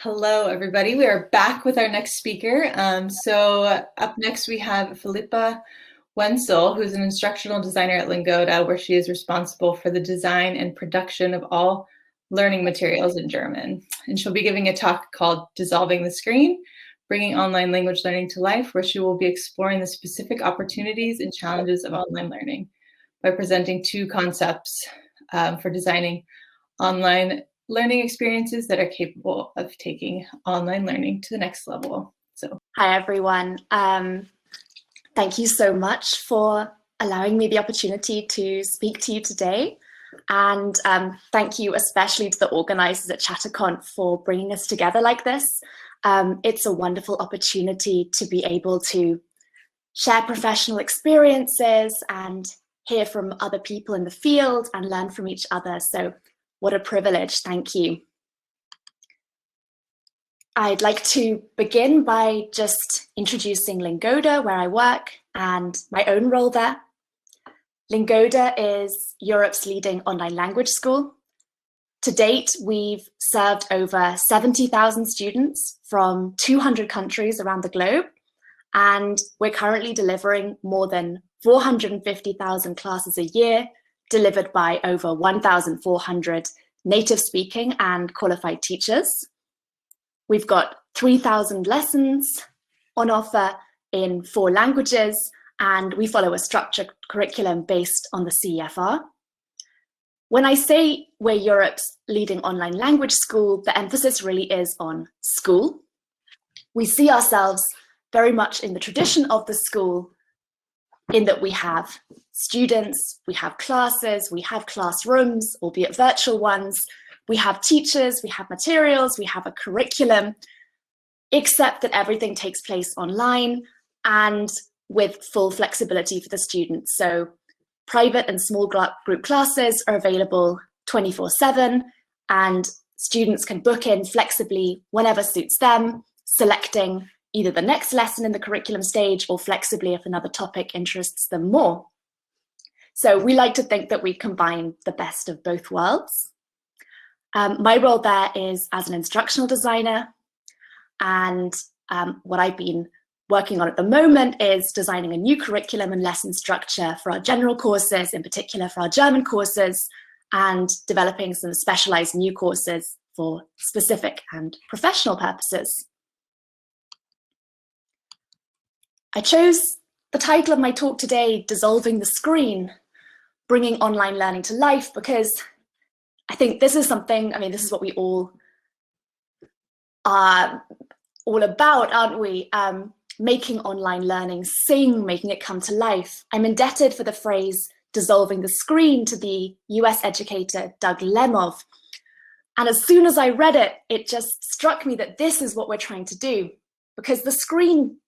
Hello, everybody. We are back with our next speaker. So up next we have Philippa Wenzel, who's an instructional designer at Lingoda, where she is responsible for the design and production of all learning materials in German. And she'll be giving a talk called Dissolving the Screen, Bringing Online Language Learning to Life, where she will be exploring the specific opportunities and challenges of online learning by presenting two concepts for designing online learning experiences that are capable of taking online learning to the next level. Hi, everyone. Thank you so much for allowing me the opportunity to speak to you today. And thank you especially to the organizers at ChatterConf for bringing us together like this. It's a wonderful opportunity to be able to share professional experiences and hear from other people in the field and learn from each other. So what a privilege, thank you. I'd like to begin by just introducing Lingoda, where I work, and my own role there. Lingoda is Europe's leading online language school. To date, we've served over 70,000 students from 200 countries around the globe, and we're currently delivering more than 450,000 classes a year, delivered by over 1,400 native speaking and qualified teachers. We've got 3,000 lessons on offer in 4 languages, and we follow a structured curriculum based on the CEFR. When I say we're Europe's leading online language school, the emphasis really is on school. We see ourselves very much in the tradition of the school, in that we have students, we have classes, we have classrooms, albeit virtual ones, we have teachers, we have materials, we have a curriculum, except that everything takes place online and with full flexibility for the students. So private and small group classes are available 24/7, and students can book in flexibly whenever suits them, selecting either the next lesson in the curriculum stage or flexibly if another topic interests them more. So we like to think that we combine the best of both worlds. My role there is as an instructional designer, and what I've been working on at the moment is designing a new curriculum and lesson structure for our general courses, in particular for our German courses, and developing some specialized new courses for specific and professional purposes. I chose the title of my talk today, Dissolving the Screen, Bringing Online Learning to Life, because I think this is something, this is what we all are all about, aren't we? Making online learning sing, making it come to life. I'm indebted for the phrase dissolving the screen to the US educator Doug Lemov. And as soon as I read it, it just struck me that this is what we're trying to do, because the screen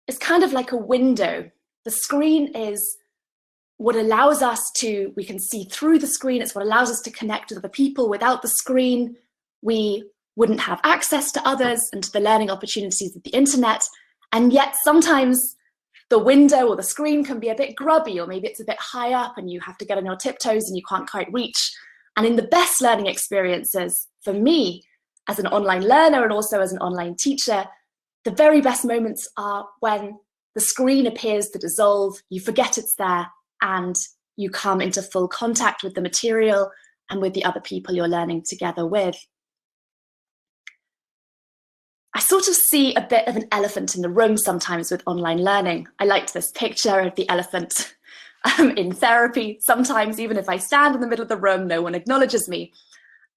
is kind of like a window. The screen is what allows us to, we can see through the screen. It's what allows us to connect with other people. Without the screen, we wouldn't have access to others and to the learning opportunities of the internet. And yet sometimes the window or the screen can be a bit grubby, or maybe it's a bit high up and you have to get on your tiptoes and you can't quite reach. And in the best learning experiences, for me, as an online learner and also as an online teacher, the very best moments are when the screen appears to dissolve, you forget it's there, and you come into full contact with the material and with the other people you're learning together with. I sort of see a bit of an elephant in the room sometimes with online learning. I liked this picture of the elephant in therapy. Sometimes, even if I stand in the middle of the room, no one acknowledges me.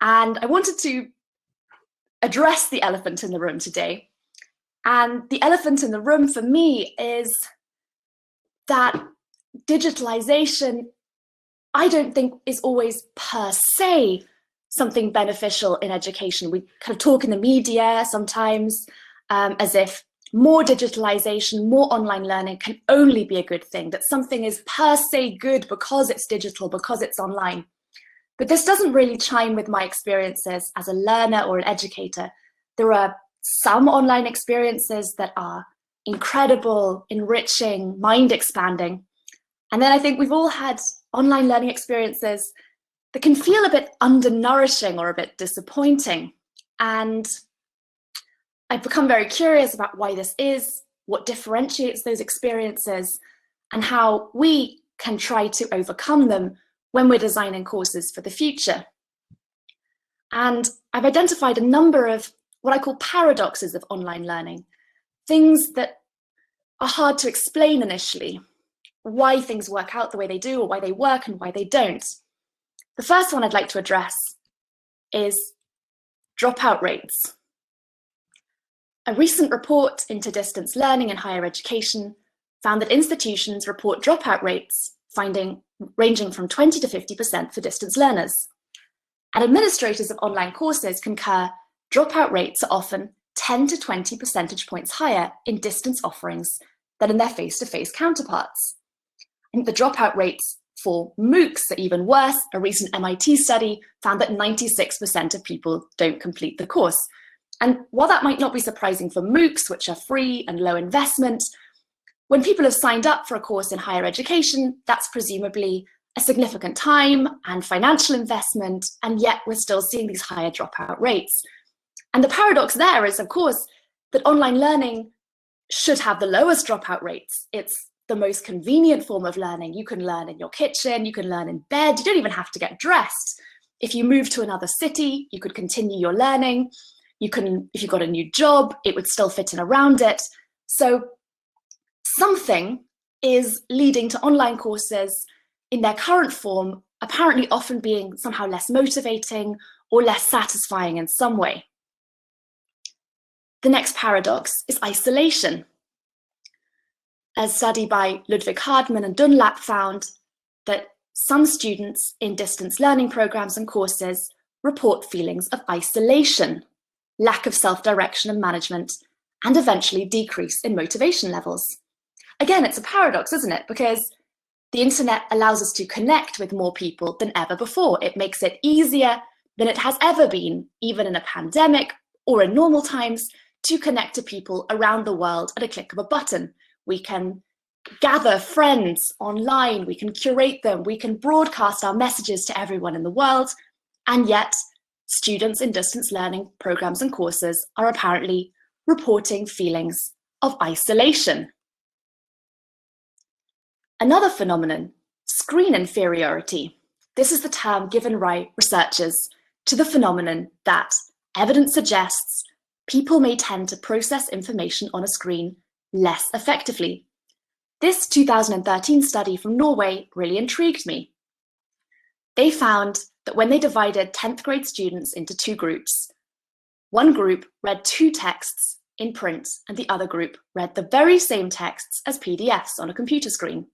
And I wanted to address the elephant in the room today. And the elephant in the room for me is that digitalization, I don't think, is always per se something beneficial in education. We kind of talk in the media sometimes as if more digitalization, more online learning can only be a good thing, that something is per se good because it's digital, because it's online. But this doesn't really chime with my experiences as a learner or an educator. There are some online experiences that are incredible, enriching, mind-expanding. And then I think we've all had online learning experiences that can feel a bit undernourishing or a bit disappointing. And I've become very curious about why this is, what differentiates those experiences, and how we can try to overcome them when we're designing courses for the future. And I've identified a number of what I call paradoxes of online learning, things that are hard to explain initially, why things work out the way they do, or why they work and why they don't. The first one I'd like to address is dropout rates. A recent report into distance learning in higher education found that institutions report dropout rates ranging from 20 to 50% for distance learners. And administrators of online courses concur dropout rates are often 10 to 20 percentage points higher in distance offerings than in their face-to-face counterparts. And the dropout rates for MOOCs are even worse. A recent MIT study found that 96% of people don't complete the course. And while that might not be surprising for MOOCs, which are free and low investment, when people have signed up for a course in higher education, that's presumably a significant time and financial investment, and yet we're still seeing these higher dropout rates. And the paradox there is, of course, that online learning should have the lowest dropout rates. It's the most convenient form of learning. You can learn in your kitchen, you can learn in bed, you don't even have to get dressed. If you move to another city, you could continue your learning. You can, if you got a new job, it would still fit in around it. So something is leading to online courses in their current form, apparently often being somehow less motivating or less satisfying in some way. The next paradox is isolation. A study by Ludwig Hardman and Dunlap found that some students in distance learning programs and courses report feelings of isolation, lack of self-direction and management, and eventually decrease in motivation levels. Again, it's a paradox, isn't it? Because the internet allows us to connect with more people than ever before. It makes it easier than it has ever been, even in a pandemic or in normal times, to connect to people around the world at a click of a button. We can gather friends online, we can curate them, we can broadcast our messages to everyone in the world, and yet students in distance learning programs and courses are apparently reporting feelings of isolation. Another phenomenon, screen inferiority. This is the term given by researchers to the phenomenon that evidence suggests people may tend to process information on a screen less effectively. This 2013 study from Norway really intrigued me. They found that when they divided 10th grade students into two groups, one group read two texts in print and the other group read the very same texts as PDFs on a computer screen.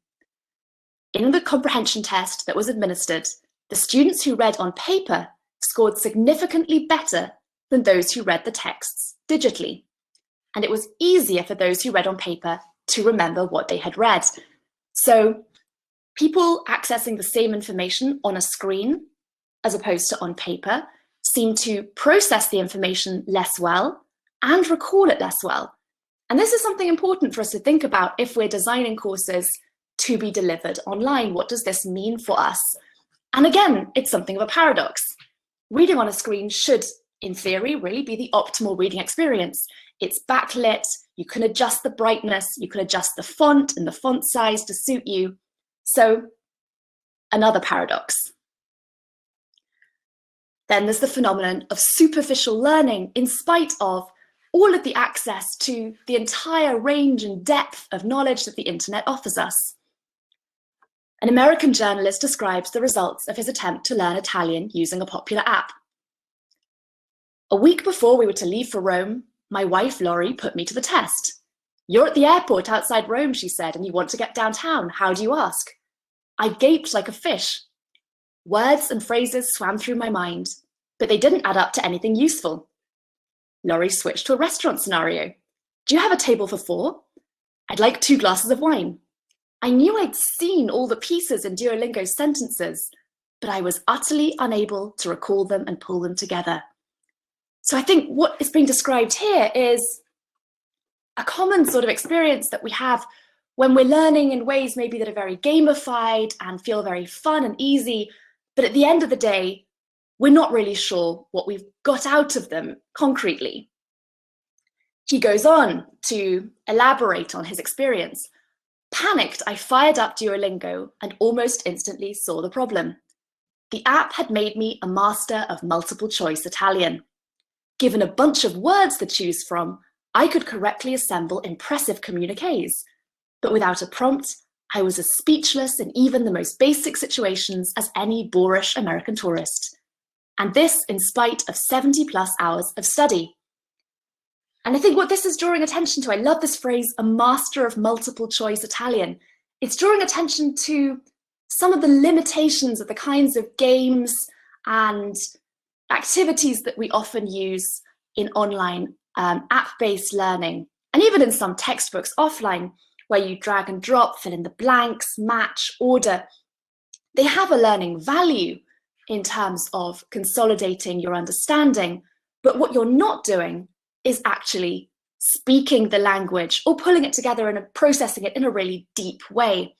In the comprehension test that was administered, the students who read on paper scored significantly better than those who read the texts digitally. And it was easier for those who read on paper to remember what they had read. So people accessing the same information on a screen as opposed to on paper seem to process the information less well and recall it less well. And this is something important for us to think about if we're designing courses to be delivered online. What does this mean for us? And again, it's something of a paradox. Reading on a screen should, in theory, really be the optimal reading experience. It's backlit, you can adjust the brightness, you can adjust the font and the font size to suit you. So, another paradox. Then there's the phenomenon of superficial learning in spite of all of the access to the entire range and depth of knowledge that the internet offers us. An American journalist describes the results of his attempt to learn Italian using a popular app. A week before we were to leave for Rome, my wife Laurie put me to the test. "You're at the airport outside Rome," she said, "and you want to get downtown. How do you ask?" I gaped like a fish. Words and phrases swam through my mind, but they didn't add up to anything useful. Laurie switched to a restaurant scenario. "Do you have a table for 4? I'd like 2 glasses of wine." I knew I'd seen all the pieces in Duolingo's sentences, but I was utterly unable to recall them and pull them together. So I think what is being described here is a common sort of experience that we have when we're learning in ways maybe that are very gamified and feel very fun and easy, but at the end of the day, we're not really sure what we've got out of them concretely. He goes on to elaborate on his experience. Panicked, I fired up Duolingo and almost instantly saw the problem. The app had made me a master of multiple choice Italian. Given a bunch of words to choose from, I could correctly assemble impressive communiques. But without a prompt, I was as speechless in even the most basic situations as any boorish American tourist. And this in spite of 70+ hours of study. And I think what this is drawing attention to, I love this phrase, a master of multiple choice Italian. It's drawing attention to some of the limitations of the kinds of games and activities that we often use in online app-based learning, and even in some textbooks offline, where you drag and drop, fill in the blanks, match, order. They have a learning value in terms of consolidating your understanding, but what you're not doing is actually speaking the language or pulling it together and processing it in a really deep way.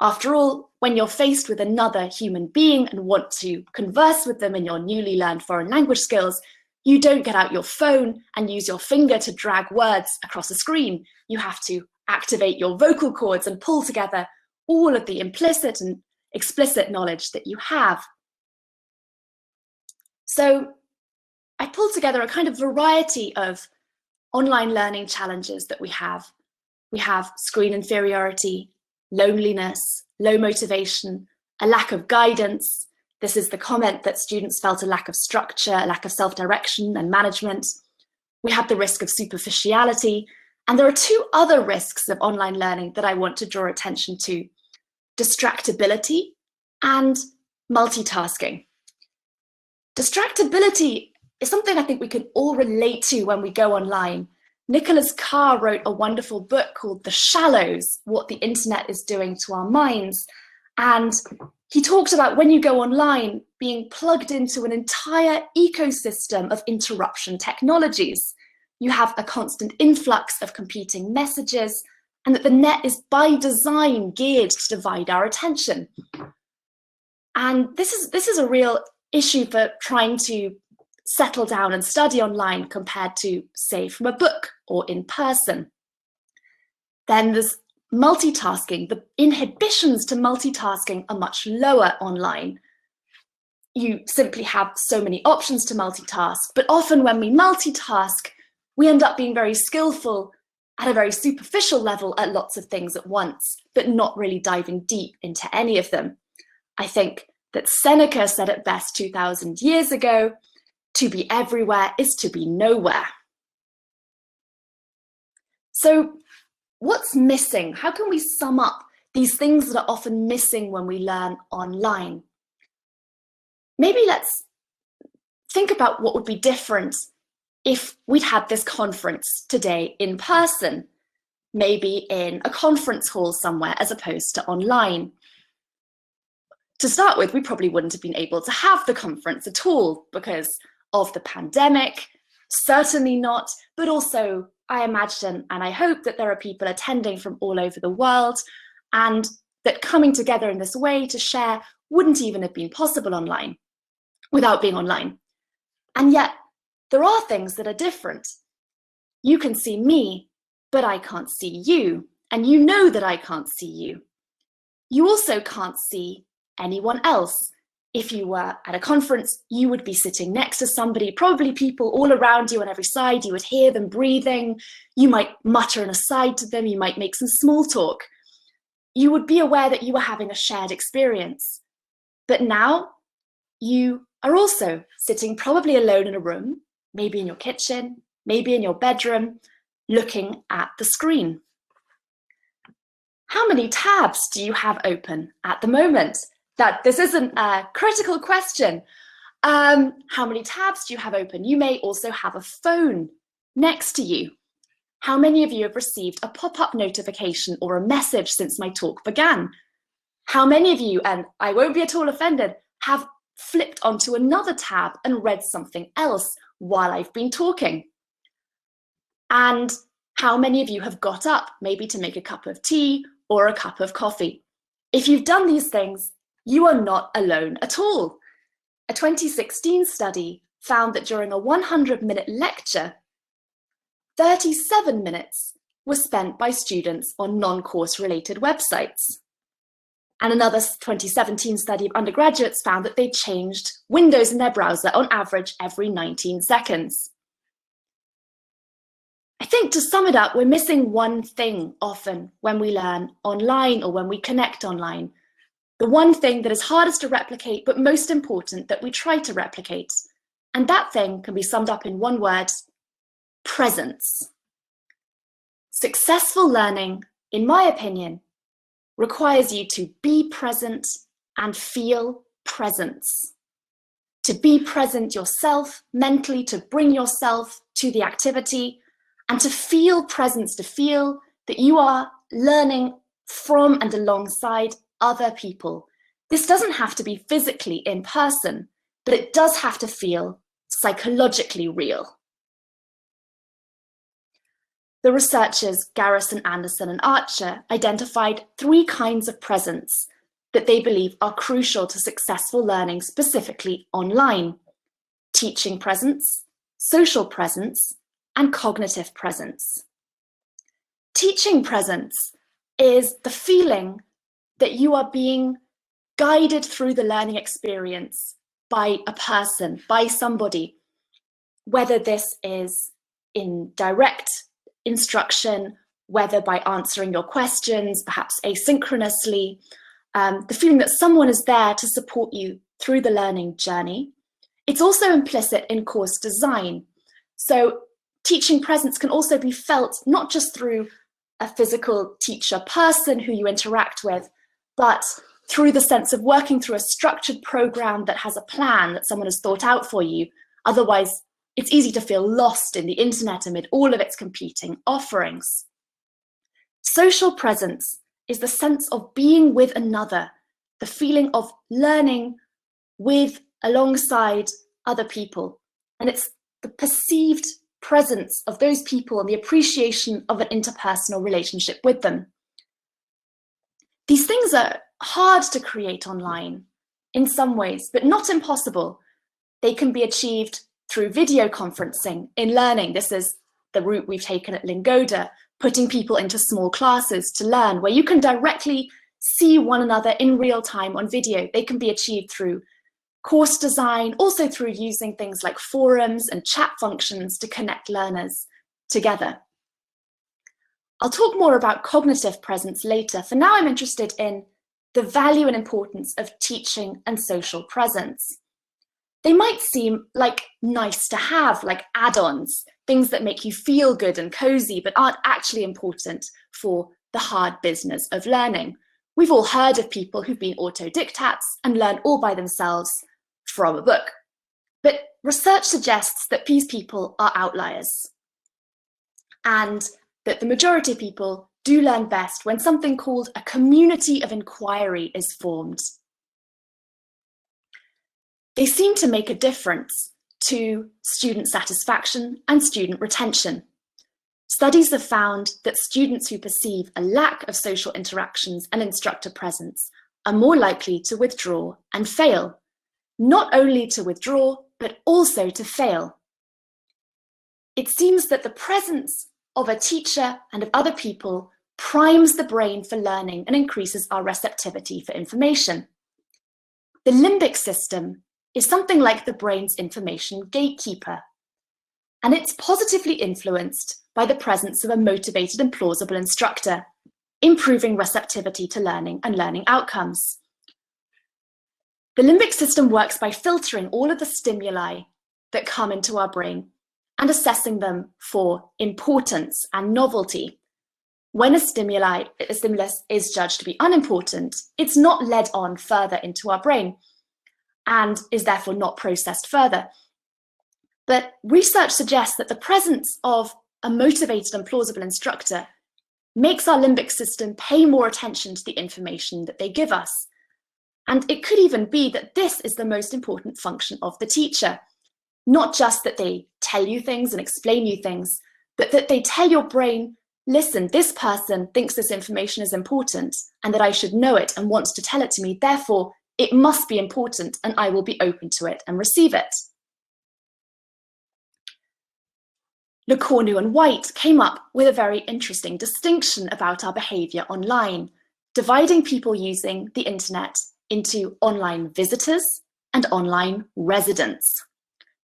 After all, when you're faced with another human being and want to converse with them in your newly learned foreign language skills, you don't get out your phone and use your finger to drag words across a screen. You have to activate your vocal cords and pull together all of the implicit and explicit knowledge that you have. So I pulled together a kind of variety of online learning challenges that we have. We have screen inferiority, loneliness, low motivation, a lack of guidance. This is the comment that students felt a lack of structure, a lack of self-direction and management. We have the risk of superficiality. And there are two other risks of online learning that I want to draw attention to: distractibility and multitasking. Distractibility is something I think we can all relate to when we go online. Nicholas Carr wrote a wonderful book called The Shallows, What the Internet is Doing to Our Minds. And he talked about when you go online, being plugged into an entire ecosystem of interruption technologies. You have a constant influx of competing messages, and that the net is by design geared to divide our attention. And this is a real issue for trying to settle down and study online compared to, say, from a book or in person. Then there's multitasking. The inhibitions to multitasking are much lower online. You simply have so many options to multitask, but often when we multitask, we end up being very skillful at a very superficial level at lots of things at once, but not really diving deep into any of them. I think that Seneca said it best 2,000 years ago: to be everywhere is to be nowhere. So what's missing? How can we sum up these things that are often missing when we learn online? Maybe let's think about what would be different if we'd had this conference today in person, maybe in a conference hall somewhere as opposed to online. To start with, we probably wouldn't have been able to have the conference at all because of the pandemic, certainly not, but also I imagine and I hope that there are people attending from all over the world, and that coming together in this way to share wouldn't even have been possible online, without being online. And yet, there are things that are different. You can see me, but I can't see you, and you know that I can't see you. You also can't see anyone else. If you were at a conference, you would be sitting next to somebody, probably people all around you on every side. You would hear them breathing. You might mutter an aside to them. You might make some small talk. You would be aware that you were having a shared experience. But now you are also sitting probably alone in a room, maybe in your kitchen, maybe in your bedroom, looking at the screen. How many tabs do you have open at the moment? This isn't a critical question. How many tabs do you have open? You may also have a phone next to you. How many of you have received a pop-up notification or a message since my talk began? How many of you, and I won't be at all offended, have flipped onto another tab and read something else while I've been talking? And how many of you have got up, maybe to make a cup of tea or a cup of coffee? If you've done these things, you are not alone at all. A 2016 study found that during a 100-minute lecture, 37 minutes were spent by students on non-course related websites. And another 2017 study of undergraduates found that they changed windows in their browser on average every 19 seconds. I think to sum it up, we're missing one thing often when we learn online or when we connect online. The one thing that is hardest to replicate, but most important that we try to replicate. And that thing can be summed up in one word: presence. Successful learning, in my opinion, requires you to be present and feel presence. To be present yourself mentally, to bring yourself to the activity, and to feel presence, to feel that you are learning from and alongside other people. This doesn't have to be physically in person, but it does have to feel psychologically real. The researchers Garrison, Anderson, and Archer identified 3 kinds of presence that they believe are crucial to successful learning, specifically online: teaching presence, social presence, and cognitive presence. Teaching presence is the feeling that you are being guided through the learning experience by a person, by somebody, whether this is in direct instruction, whether by answering your questions, perhaps asynchronously, the feeling that someone is there to support you through the learning journey. It's also implicit in course design. So teaching presence can also be felt not just through a physical teacher person who you interact with, but through the sense of working through a structured program that has a plan that someone has thought out for you. Otherwise, it's easy to feel lost in the internet amid all of its competing offerings. Social presence is the sense of being with another, the feeling of learning with, alongside other people. And it's the perceived presence of those people and the appreciation of an interpersonal relationship with them. These things are hard to create online in some ways, but not impossible. They can be achieved through video conferencing in learning. This is the route we've taken at Lingoda, putting people into small classes to learn, where you can directly see one another in real time on video. They can be achieved through course design, also through using things like forums and chat functions to connect learners together. I'll talk more about cognitive presence later. For now, I'm interested in the value and importance of teaching and social presence. They might seem like nice to have, like add-ons, things that make you feel good and cozy, but aren't actually important for the hard business of learning. We've all heard of people who've been autodidacts and learn all by themselves from a book. But research suggests that these people are outliers, and that the majority of people do learn best when something called a community of inquiry is formed. They seem to make a difference to student satisfaction and student retention. Studies have found that students who perceive a lack of social interactions and instructor presence are more likely to withdraw and fail. Not only to withdraw, but also to fail. It seems that the presence of a teacher and of other people primes the brain for learning and increases our receptivity for information. The limbic system is something like the brain's information gatekeeper, and it's positively influenced by the presence of a motivated and plausible instructor, improving receptivity to learning and learning outcomes. The limbic system works by filtering all of the stimuli that come into our brain and assessing them for importance and novelty. When a stimulus is judged to be unimportant, it's not led on further into our brain and is therefore not processed further. But research suggests that the presence of a motivated and plausible instructor makes our limbic system pay more attention to the information that they give us. And it could even be that this is the most important function of the teacher. Not just that they tell you things and explain you things, but that they tell your brain, listen, this person thinks this information is important and that I should know it and wants to tell it to me. Therefore, It must be important and I will be open to it and receive it. Lecornu and White came up with a very interesting distinction about our behaviour online, dividing people using the internet into online visitors and online residents.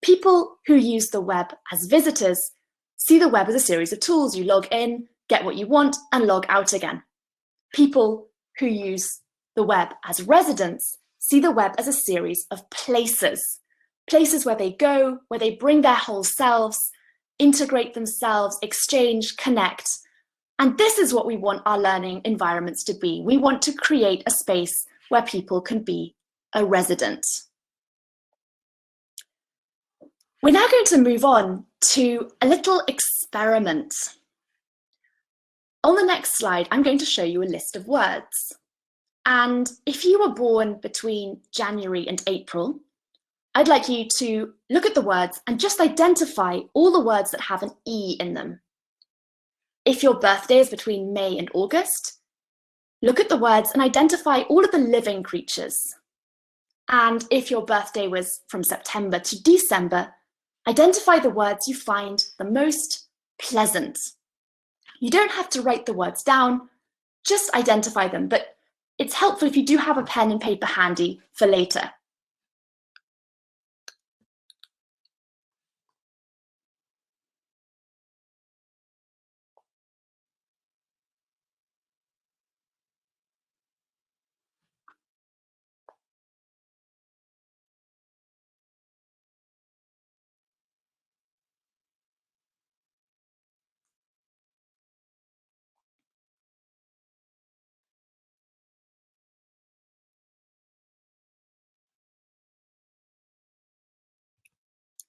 People who use the web as visitors see the web as a series of tools. You log in, get what you want, and log out again. People who use the web as residents see the web as a series of places where they go, where they bring their whole selves, integrate themselves, exchange, connect. And this is what we want our learning environments to be. We want to create a space where people can be a resident. We're now going to move on to a little experiment. On the next slide, I'm going to show you a list of words. And if you were born between January and April, I'd like you to look at the words and just identify all the words that have an E in them. If your birthday is between May and August, look at the words and identify all of the living creatures. And if your birthday was from September to December, identify the words you find the most pleasant. You don't have to write the words down, just identify them, but it's helpful if you do have a pen and paper handy for later.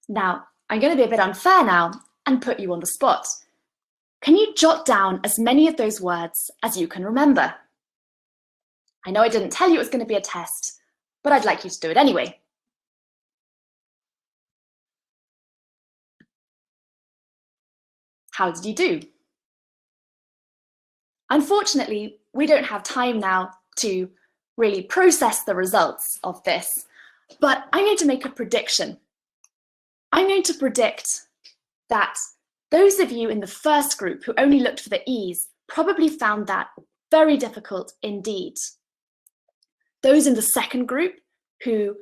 Now, I'm going to be a bit unfair now and put you on the spot. Can you jot down as many of those words as you can remember? I know I didn't tell you it was going to be a test, but I'd like you to do it anyway. How did you do? Unfortunately, we don't have time now to really process the results of this, but I'm going to make a prediction. I'm going to predict that those of you in the first group who only looked for the E's probably found that very difficult indeed. Those in the second group who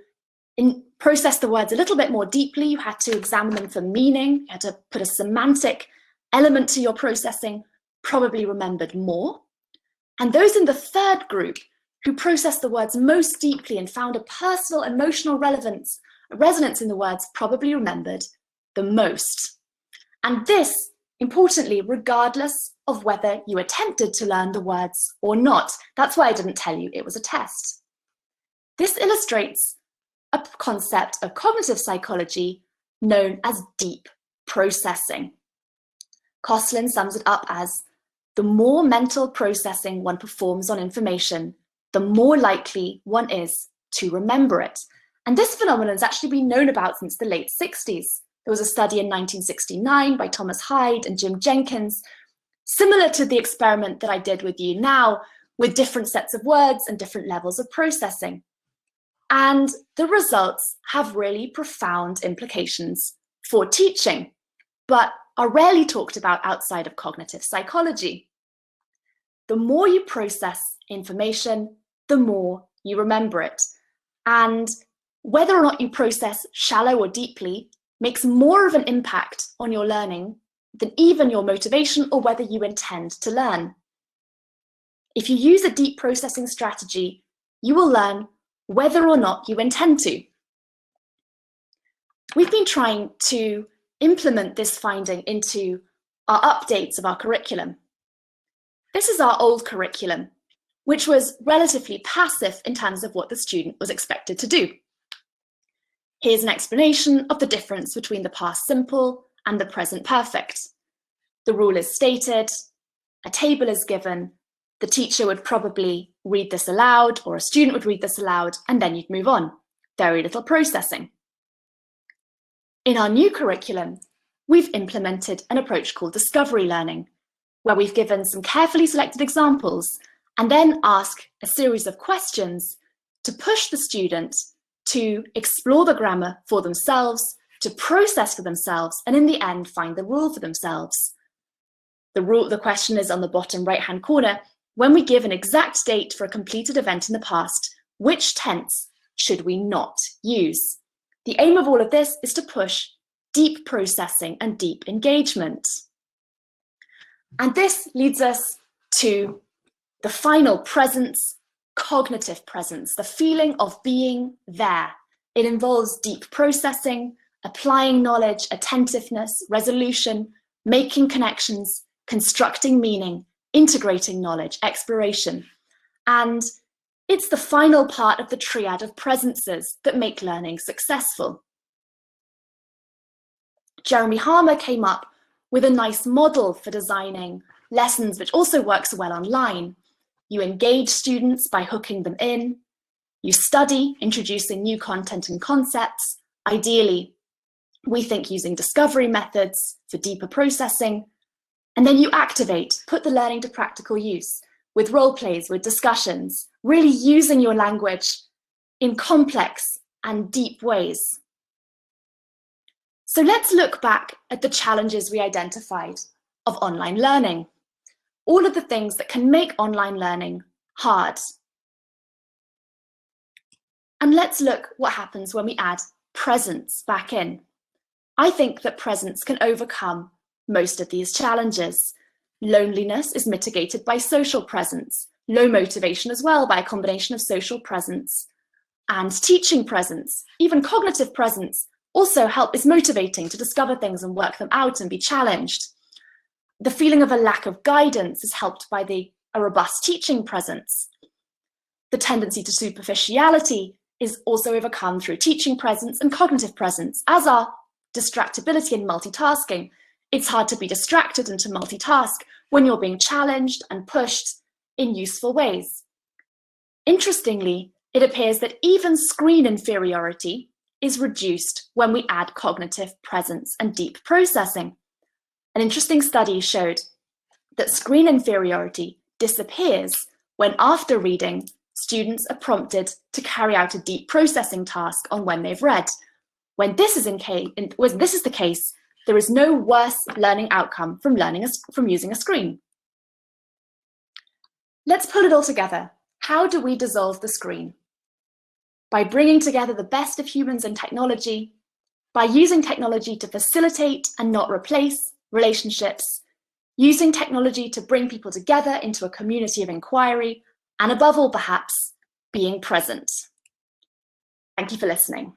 processed the words a little bit more deeply, you had to examine them for meaning, you had to put a semantic element to your processing, probably remembered more. And those in the third group who processed the words most deeply and found a personal emotional resonance in the words probably remembered the most. And this, importantly, regardless of whether you attempted to learn the words or not. That's why I didn't tell you it was a test. This illustrates a concept of cognitive psychology known as deep processing. Koslin sums it up as, the more mental processing one performs on information, the more likely one is to remember it. And this phenomenon has actually been known about since the late 60s. There was a study in 1969 by Thomas Hyde and Jim Jenkins, similar to the experiment that I did with you now, with different sets of words and different levels of processing. And the results have really profound implications for teaching, but are rarely talked about outside of cognitive psychology. The more you process information, the more you remember it. And whether or not you process shallow or deeply makes more of an impact on your learning than even your motivation or whether you intend to learn. If you use a deep processing strategy, you will learn whether or not you intend to. We've been trying to implement this finding into our updates of our curriculum. This is our old curriculum, which was relatively passive in terms of what the student was expected to do. Here's an explanation of the difference between the past simple and the present perfect. The rule is stated, a table is given, the teacher would probably read this aloud, or a student would read this aloud, and then you'd move on. Very little processing. In our new curriculum, we've implemented an approach called discovery learning, where we've given some carefully selected examples and then ask a series of questions to push the student to explore the grammar for themselves, to process for themselves, and in the end, find the rule for themselves. The question is on the bottom right-hand corner. When we give an exact date for a completed event in the past, which tense should we not use? The aim of all of this is to push deep processing and deep engagement. And this leads us to the final presence, cognitive presence, the feeling of being there. It involves deep processing, applying knowledge, attentiveness, resolution, making connections, constructing meaning, integrating knowledge, exploration. And it's the final part of the triad of presences that make learning successful. Jeremy Harmer came up with a nice model for designing lessons, which also works well online. You engage students by hooking them in. You study, introducing new content and concepts. Ideally, we think using discovery methods for deeper processing. And then you activate, put the learning to practical use with role plays, with discussions, really using your language in complex and deep ways. So let's look back at the challenges we identified of online learning. All of the things that can make online learning hard. And let's look what happens when we add presence back in. I think that presence can overcome most of these challenges. Loneliness is mitigated by social presence, low motivation as well by a combination of social presence and teaching presence. Even cognitive presence also is motivating to discover things and work them out and be challenged. The feeling of a lack of guidance is helped by a robust teaching presence. The tendency to superficiality is also overcome through teaching presence and cognitive presence, as are distractibility and multitasking. It's hard to be distracted and to multitask when you're being challenged and pushed in useful ways. Interestingly, it appears that even screen inferiority is reduced when we add cognitive presence and deep processing. An interesting study showed that screen inferiority disappears when, after reading, students are prompted to carry out a deep processing task on when they've read. When this is the case, there is no worse learning outcome from using a screen. Let's pull it all together. How do we dissolve the screen? By bringing together the best of humans and technology, by using technology to facilitate and not replace relationships, using technology to bring people together into a community of inquiry, and above all, perhaps, being present. Thank you for listening.